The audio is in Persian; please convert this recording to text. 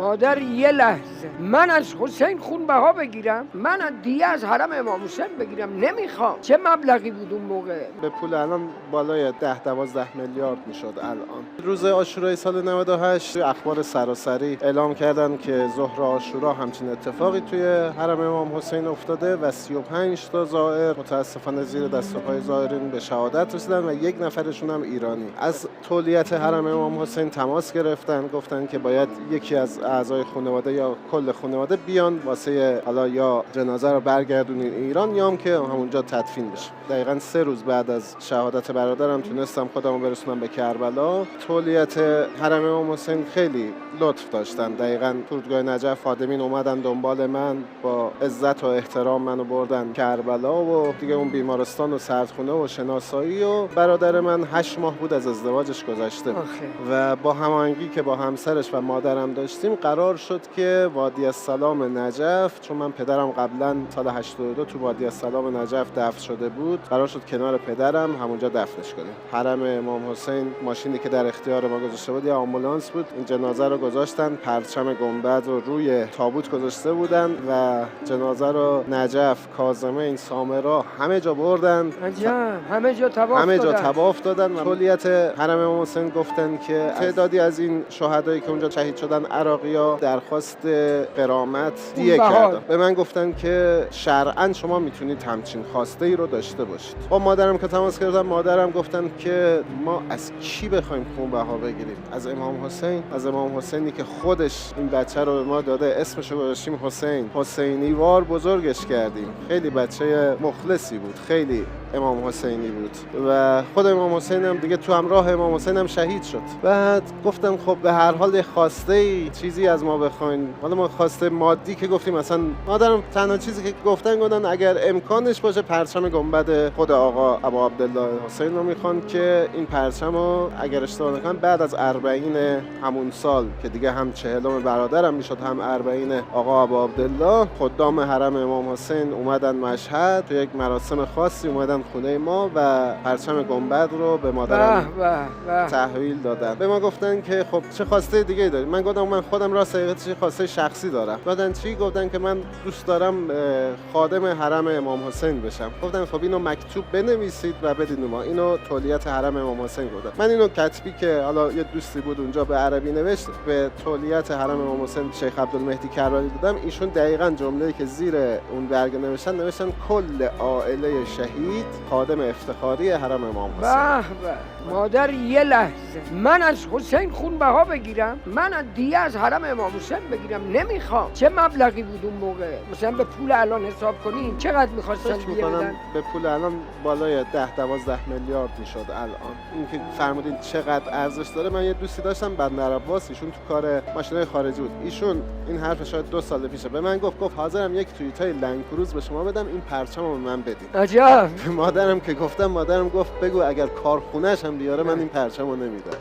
مادر یه لحظه من از حسین خون بها بگیرم، من دیگه از حرم امام حسین بگیرم نمیخوام. چه مبلغی بود اون موقع؟ به پول الان بالای 10-12 میلیارد میشد. الان روز عاشورای سال 98 اخبار سراسری اعلام کردن که ظهر عاشورا همچین اتفاقی توی حرم امام حسین افتاده و 35 تا زائر متاسفانه زیر دست و پای زائرین به شهادت رسیدن و یک نفرشون هم ایرانی. از تولیت حرم امام حسین تماس گرفتن، گفتن که باید یکی از اعضای خانواده یا کل خانواده بیان واسه حالا یا جنازه رو برگردونین ایران یا هم که همونجا تدفین بشه. دقیقاً 3 روز بعد از شهادت برادرم تونستم خودمو برسونم به کربلا. تولیت حرم امام حسین خیلی لطف داشتن. دقیقاً فرودگاه نجف خادمین اومدن دنبال من، با عزت و احترام منو بردن کربلا و دیگه اون بیمارستان و سردخونه و شناسایی. و برادر من 8 ماه بود از ازدواجش گذشته و با هماهنگی که با همسرش و مادرم داشتیم قرار شد که وادی السلام نجف، چون من پدرم قبلا سال 82 تو وادی السلام نجف دفن شده بود، قرار شد کنار پدرم همونجا دفنش کنیم. حرم امام حسین ماشینی که در اختیار ما گذاشته بود یه آمبولانس بود، این جنازه رو گذاشتن، پرچم گنبد رو روی تابوت گذاشته بودن و جنازه رو نجف، کاظمین، سامرا همه جا بردن. همه جا طواف دادن. تولیت حرم امام حسین گفتن که تعدادی از این شهدایی که اونجا شهید شدن عراقی‌ها درخواست غرامت دیه کردن. به من گفتن که شرعاً شما میتونید همچین خواسته ای رو داشته باشید. با مادرم که تماس کردم، مادرم گفتن که ما از کی بخوایم خون بها بگیریم؟ از امام حسین، از امام حسینی که خودش این بچه رو به ما داده، اسمش رو گذاشتیم حسین، حسینی وار بزرگش کردیم. خیلی بچه مخلصی بود، خیلی امام حسینی بود و خود امام حسین هم دیگه تو همراه امام حسین هم شهید شد. بعد گفتم خب به هر حال خواسته چیزی از ما بخواین. حالا ما خواسته مادی که گفتیم، مثلا مادرم تنها چیزی که گفتن اگر امکانش باشه پرچم گنبد خود آقا ابا عبدالله حسین رو میخوان که این پرچم رو اگر اشتباه نکنم بعد از 40 همون سال که دیگه هم 40 برادرم میشد هم 40 آقا ابا عبدالله، خدام حرم امام حسین اومدن مشهد، تو یک مراسم خاصی اومدن خونه ما و پرچم گنبد رو به مادرم تحویل دادن. به ما گفتن که خب چه خواسته دیگه داری؟ من گفتم من خودم راست حقیقتش خواسته شخصی دارم. گفتن چی؟ گفتن که من دوست دارم خادم حرم امام حسین بشم. گفتن خب اینو مکتوب بنویسید و بدید ما. اینو تولیت حرم امام حسین گفتن. من اینو کتبی که حالا یه دوستی بود اونجا به عربی نوشت، به تولیت حرم امام حسین شیخ عبدالمهدی کربلایی دادم. ایشون دقیقاً جمله‌ای که زیر اون برگ نوشتن کل عائله شهید خادم افتخاری حرم امام حسین. مادر یه لحظه من از حسین خون بها بگیرم، من دیگه از حرم امام حسین بگیرم نمیخوام. چه مبلغی بود اون موقع؟ مثلا به پول الان حساب کنین چقدر می‌خواستن بیارن؟ به پول الان بالای 10-12 میلیارد میشد. الان این که فرمودین چقدر ارزش داره، من یه دوستی داشتم بندر عباس، ایشون تو کار ماشینای خارجی بود. ایشون این حرف شاید 2 سال پیشه به من گفت حاضرم یک تویوتای لند کروز به شما بدم، این پرچمو به من بدید. عجب. مادرم که گفتم، مادرم گفت بگو اگر کارخونه‌ش هم بیاره من این پرچمو نمیدم.